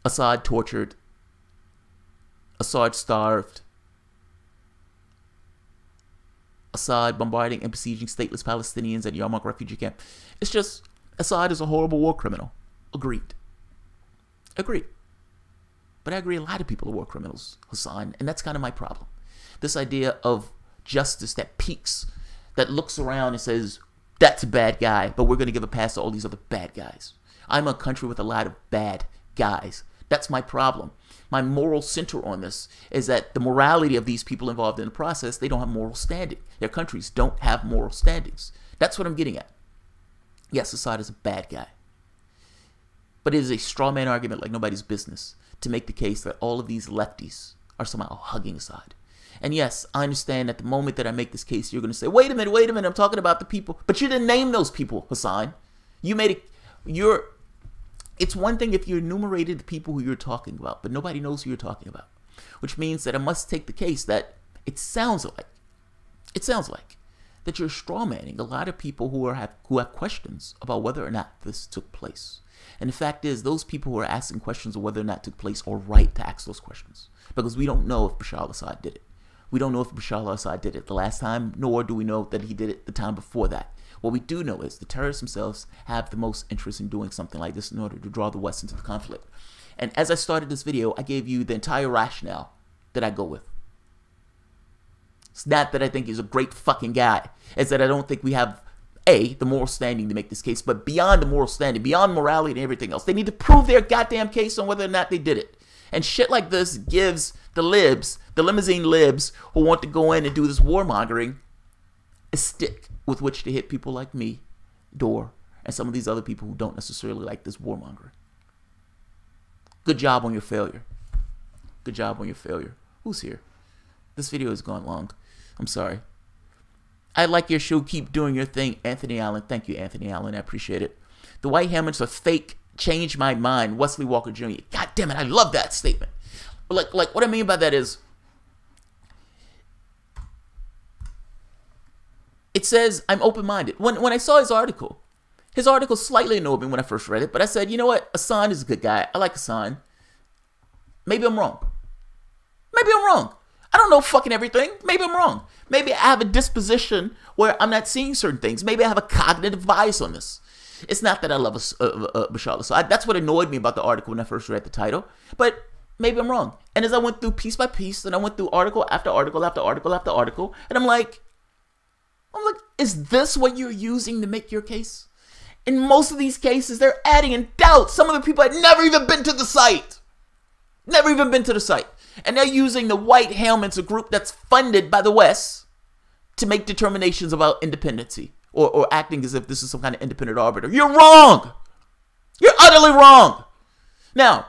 Speaker 1: Assad tortured. Assad starved. Assad bombarding and besieging stateless Palestinians at Yarmouk refugee camp. It's just, Assad is a horrible war criminal. Agreed. Agreed. But I agree a lot of people are war criminals, Hasan, and that's kind of my problem. This idea of justice that peaks, that looks around and says, that's a bad guy, but we're going to give a pass to all these other bad guys. I'm a country with a lot of bad guys. That's my problem. My moral center on this is that the morality of these people involved in the process, they don't have moral standing. Their countries don't have moral standings. That's what I'm getting at. Yes, Assad is a bad guy. But it is a straw man argument like nobody's business to make the case that all of these lefties are somehow hugging Assad. And yes, I understand at the moment that I make this case, you're going to say, wait a minute, I'm talking about the people. But you didn't name those people, Hasan. You made it, it's one thing if you enumerated the people who you're talking about, but nobody knows who you're talking about. Which means that I must take the case that it sounds like that you're strawmanning a lot of people who have questions about whether or not this took place. And the fact is, those people who are asking questions of whether or not it took place are right to ask those questions. Because we don't know if Bashar al-Assad did it. We don't know if Bashar al-Assad did it the last time, nor do we know that he did it the time before that. What we do know is the terrorists themselves have the most interest in doing something like this in order to draw the West into the conflict. And as I started this video, I gave you the entire rationale that I go with. It's not that I think he's a great fucking guy. It's that I don't think we have, A, the moral standing to make this case, but beyond the moral standing, beyond morality and everything else, they need to prove their goddamn case on whether or not they did it. And shit like this gives the libs, the limousine libs who want to go in and do this warmongering, a stick with which to hit people like me, Dor, and some of these other people who don't necessarily like this warmongering. Good job on your failure. Good job on your failure. Who's here? This video has gone long. I'm sorry. I like your show. Keep doing your thing, Anthony Allen. Thank you, Anthony Allen. I appreciate it. The white helmets are fake. Change my mind. Wesley Walker Jr. God damn it. I love that statement. Like what I mean by that is, it says I'm open-minded. When I saw his article slightly annoyed me when I first read it, but I said, you know what? Hasan is a good guy. I like Hasan. Maybe I'm wrong. Maybe I'm wrong. I don't know fucking everything. Maybe I'm wrong. Maybe I have a disposition where I'm not seeing certain things. Maybe I have a cognitive bias on this. It's not that I love Bashar al-Assad. That's what annoyed me about the article when I first read the title. But maybe I'm wrong. And as I went through piece by piece, and I went through article after article after article after article, and I'm like, is this what you're using to make your case? In most of these cases, they're adding in doubt. Some of the people had never even been to the site. Never even been to the site. And they're using the white helmets, a group that's funded by the West, to make determinations about independency. Or acting as if this is some kind of independent arbiter. You're wrong! You're utterly wrong! Now,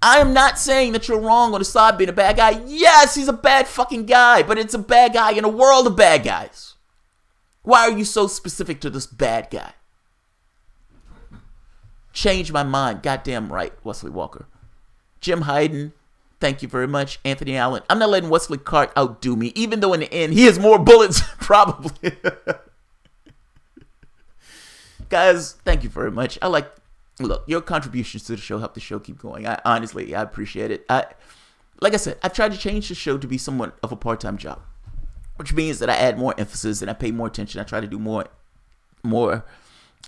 Speaker 1: I am not saying that you're wrong on Assad being a bad guy. Yes, he's a bad fucking guy, but it's a bad guy in a world of bad guys. Why are you so specific to this bad guy? Change my mind. Goddamn right, Wesley Walker. Jim Hayden, thank you very much. Anthony Allen. I'm not letting Wesley Clark outdo me, even though in the end he has more bullets, probably. Guys, thank you very much. Look, your contributions to the show help the show keep going. I appreciate it. Like I said, I've tried to change the show to be somewhat of a part-time job, which means that I add more emphasis and I pay more attention. I try to do more,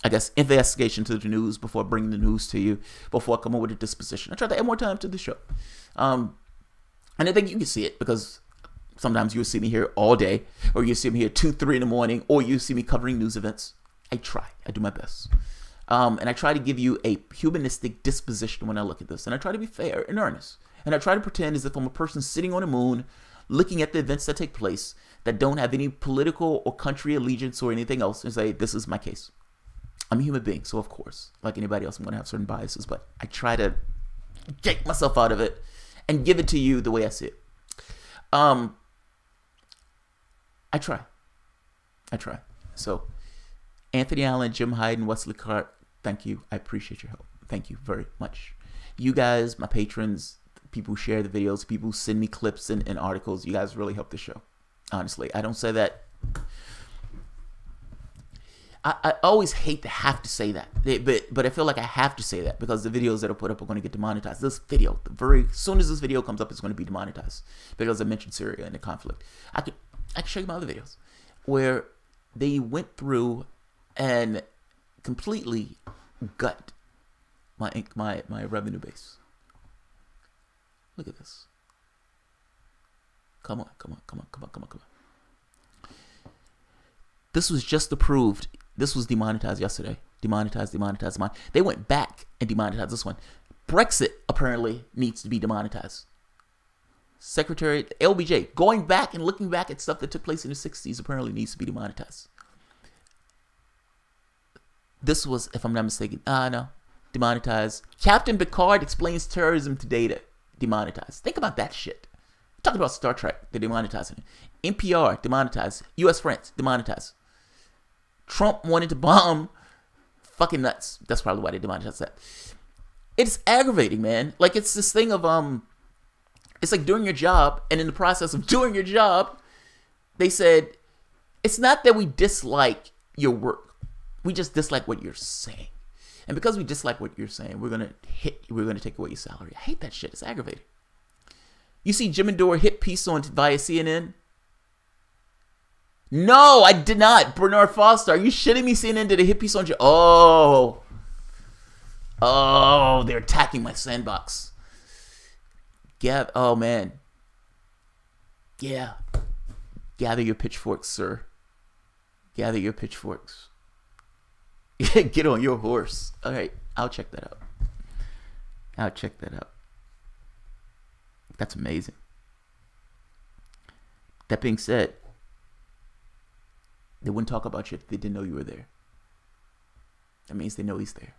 Speaker 1: I guess, investigation to the news before bringing the news to you, before I come up with a disposition. I try to add more time to the show. And I think you can see it because sometimes you'll see me here all day, or you'll see me here 2, 3 in the morning, or you see me covering news events. I try. I do my best. And I try to give you a humanistic disposition when I look at this. And I try to be fair and earnest. And I try to pretend as if I'm a person sitting on the moon, looking at the events that take place, that don't have any political or country allegiance or anything else, and say, this is my case. I'm a human being, so of course, like anybody else, I'm going to have certain biases. But I try to get myself out of it and give it to you the way I see it. I try. So, Anthony Allen, Jim Hayden, Wesley Clark, thank you. I appreciate your help. Thank you very much. You guys, my patrons, people who share the videos, people who send me clips and articles, you guys really help the show. Honestly, I don't say that. I always hate to have to say that, but I feel like I have to say that because the videos that are put up are going to get demonetized. This video, as soon as this video comes up, it's going to be demonetized because I mentioned Syria and the conflict. I can show you my other videos where they went through and completely gut my revenue base. Look at this. Come on. This was just approved. This was demonetized yesterday. Demonetized. They went back and demonetized this one. Brexit apparently needs to be demonetized. Secretary LBJ going back and looking back at stuff that took place in the 60s apparently needs to be demonetized. This was, if I'm not mistaken, no, demonetized. Captain Picard explains terrorism to data. Demonetized. Think about that shit. Talking about Star Trek, they're demonetizing it. NPR, demonetized. U.S. France, demonetized. Trump wanted to bomb. Fucking nuts. That's probably why they demonetized that. It's aggravating, man. Like, it's this thing of, it's like doing your job, and in the process of doing your job, they said, it's not that we dislike your work. We just dislike what you're saying. And because we dislike what you're saying, we're going to take away your salary. I hate that shit. It's aggravating. You see Jimmy Dore hit piece on via CNN? No, I did not. Bernard Foster, are you shitting me? CNN did a hit piece on Oh, they're attacking my sandbox. Oh, man. Yeah. Gather your pitchforks, sir. Gather your pitchforks. Get on your horse. All right, I'll check that out. That's amazing. That being said, they wouldn't talk about you if they didn't know you were there. That means they know he's there.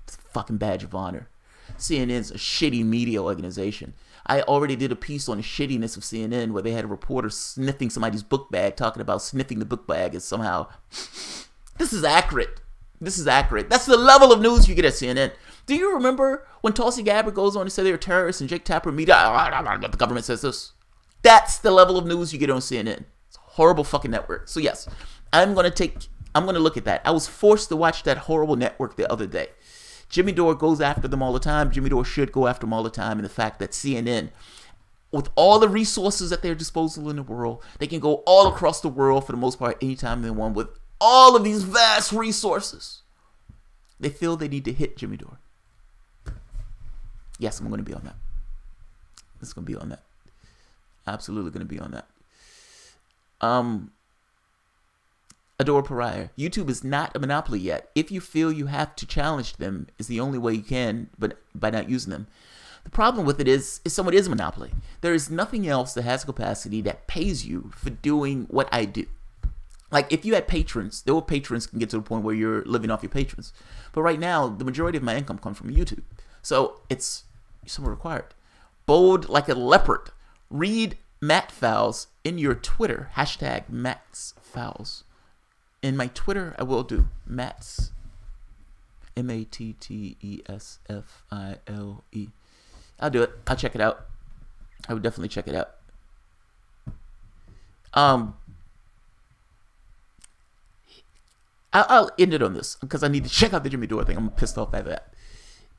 Speaker 1: It's a fucking badge of honor. CNN's a shitty media organization. I already did a piece on the shittiness of CNN where they had a reporter sniffing somebody's book bag, talking about sniffing the book bag as somehow... This is accurate. That's the level of news you get at CNN. Do you remember when Tulsi Gabbard goes on to say they're terrorists and Jake Tapper media? The government says this. That's the level of news you get on CNN. It's a horrible fucking network. So yes, I'm gonna look at that. I was forced to watch that horrible network the other day. Jimmy Dore goes after them all the time. Jimmy Dore should go after them all the time. And the fact that CNN, with all the resources at their disposal in the world, they can go all across the world for the most part anytime they want with all of these vast resources. They feel they need to hit Jimmy Dore. Yes, I'm going to be on that. It's going to be on that. Absolutely going to be on that. Adore Pariah. YouTube is not a monopoly yet. If you feel you have to challenge them, is the only way you can, but by not using them. The problem with it is someone is a monopoly. There is nothing else that has capacity that pays you for doing what I do. Like, if you had patrons, there were patrons can get to the point where you're living off your patrons. But right now, the majority of my income comes from YouTube. So it's somewhat required. Bold like a leopard. Read Matt Fouls in your Twitter. Hashtag Matt's Fouls. In my Twitter, I will do Matt's. MATTESFILE. I'll do it. I'll check it out. I would definitely check it out. I'll end it on this because I need to check out the Jimmy Dore thing. I'm pissed off by that.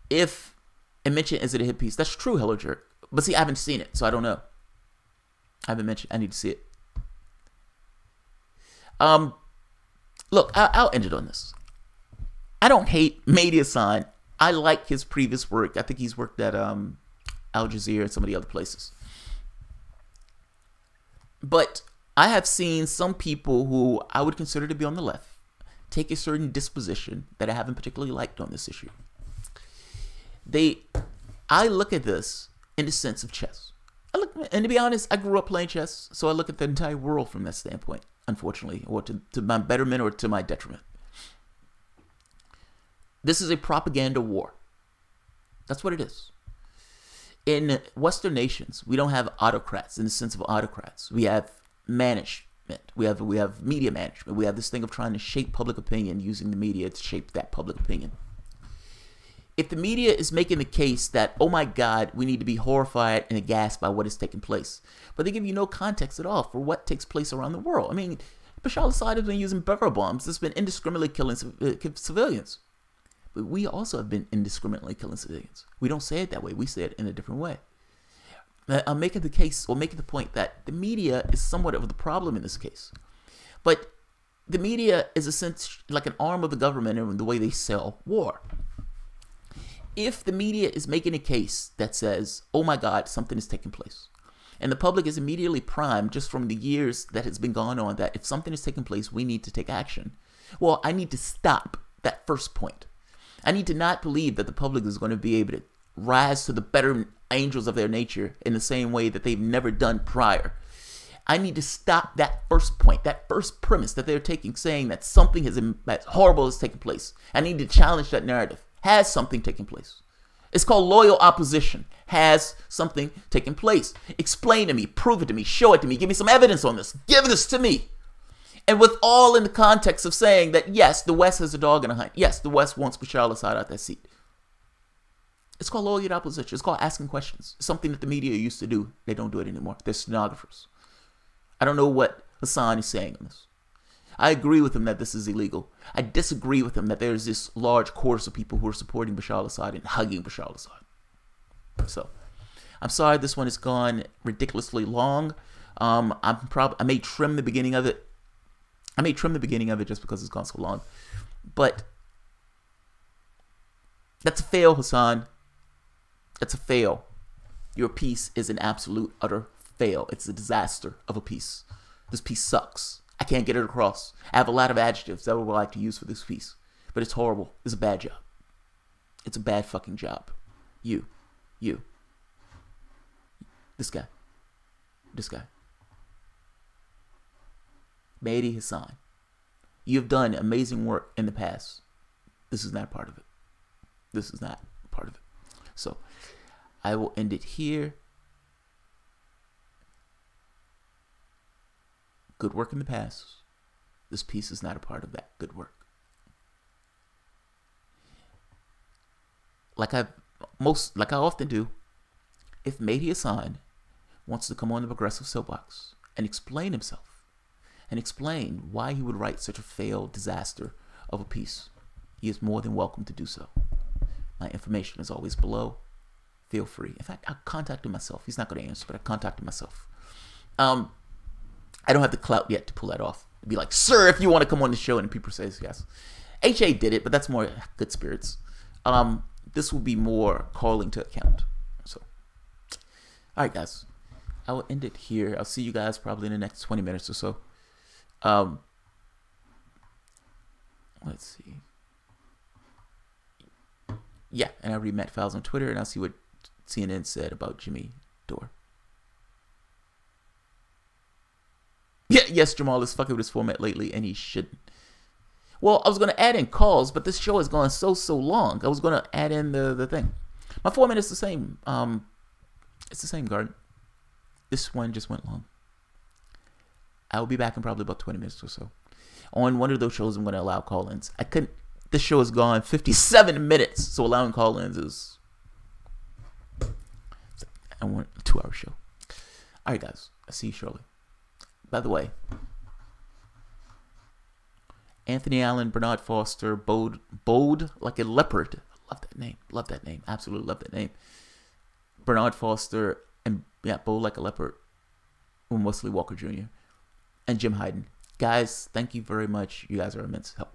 Speaker 1: If I mention, is it a hit piece? That's true, Hello Jerk. But see, I haven't seen it, so I don't know. I haven't mentioned. I need to see it. Look, I'll end it on this. I don't hate Mehdi Hasan. I like his previous work. I think he's worked at Al Jazeera and some of the other places. But I have seen some people who I would consider to be on the left take a certain disposition that I haven't particularly liked on this issue. I look at this in the sense of chess. And to be honest, I grew up playing chess, so I look at the entire world from that standpoint, unfortunately, or to my betterment or to my detriment. This is a propaganda war. That's what it is. In Western nations, we don't have autocrats in the sense of autocrats. We have management. We have media management. We have this thing of trying to shape public opinion, using the media to shape that public opinion. If the media is making the case that, oh my God, we need to be horrified and aghast by what is taking place, but they give you no context at all for what takes place around the world. I mean, Bashar al-Assad has been using barrel bombs. It's been indiscriminately killing civilians. But we also have been indiscriminately killing civilians. We don't say it that way. We say it in a different way. I'm making the case, or making the point, that the media is somewhat of the problem in this case. But the media is a sense like an arm of the government in the way they sell war. If the media is making a case that says, oh my God, something is taking place, and the public is immediately primed just from the years that has been going on that if something is taking place, we need to take action. Well, I need to stop that first point. I need to not believe that the public is going to be able to rise to the better angels of their nature in the same way that they've never done prior. I need to stop that first point, that first premise that they're taking, saying that something that horrible has taken place. I need to challenge that narrative. Has something taken place? It's called loyal opposition. Has something taken place? Explain to me, prove it to me, show it to me, give me some evidence on this. Give this to me. And with all in the context of saying that, yes, the West has a dog in a hunt. Yes, the West wants Bashar al-Assad out that seat. It's called loyal opposition. It's called asking questions. It's something that the media used to do. They don't do it anymore. They're stenographers. I don't know what Hasan is saying on this. I agree with him that this is illegal. I disagree with him that there's this large chorus of people who are supporting Bashar al-Assad and hugging Bashar al-Assad. So, I'm sorry this one has gone ridiculously long. I may trim the beginning of it. I may trim the beginning of it just because it's gone so long. But that's a fail, Hasan. That's a fail. Your piece is an absolute, utter fail. It's a disaster of a piece. This piece sucks. I can't get it across. I have a lot of adjectives that I would like to use for this piece. But it's horrible. It's a bad job. It's a bad fucking job. You. This guy. Mehdi Hasan. You have done amazing work in the past. This is not part of it. This is not part of it. So, I will end it here. Good work in the past. This piece is not a part of that good work. Like I often do, if Mehdi Hasan wants to come on the progressive soapbox and explain himself and explain why he would write such a failed disaster of a piece, he is more than welcome to do so. My information is always below. Feel free. In fact, I contacted myself. He's not going to answer, but I contacted myself. I don't have the clout yet to pull that off. It'd be like, sir, if you want to come on the show, and people say yes. HA did it, but that's more good spirits. This will be more calling to account. So, all right, guys. I will end it here. I'll see you guys probably in the next 20 minutes or so. Let's see. Yeah, and I read Matt Files on Twitter, and I'll see what CNN said about Jimmy Dore. Yeah, yes, Jamal is fucking with his format lately, and he shouldn't. Well, I was going to add in calls, but this show has gone so long. I was going to add in the thing. My format is the same. It's the same, Garden. This one just went long. I will be back in probably about 20 minutes or so. On one of those shows, I'm going to allow call-ins. I couldn't. This show has gone 57 minutes, so allowing call-ins is. I want a 2-hour show. All right, guys. I'll see you shortly. By the way, Anthony Allen, Bernard Foster, bold like a leopard. I love that name. Love that name. Absolutely love that name. Bernard Foster and bold like a leopard. And Wesley Walker Jr. and Jim Hyden. Guys, thank you very much. You guys are immense help.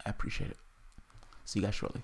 Speaker 1: I appreciate it. See you guys shortly.